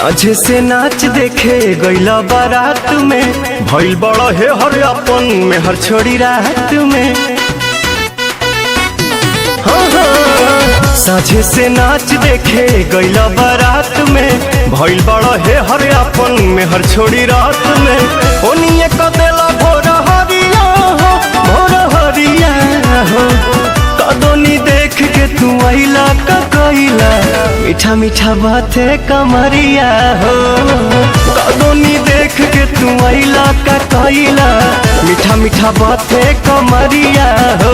साझे से नाच देखे गईला बारात में, भइल बड़ा है हर अपन में हर छोड़ी रात में। हाँ हाँ। साझे से नाच देखे गईला बारात में, भइल बड़ा है हर अपन में हर छोड़ी रात में। ओनिए कदेला भोर हरिया हो, भोर हरिया हो। कदोनी देख के तू आइला का कइला, मीठा मीठा बाते कमरिया हो। कदोनी देख के तू आइला का कइला, मीठा मीठा बाते कमरिया हो।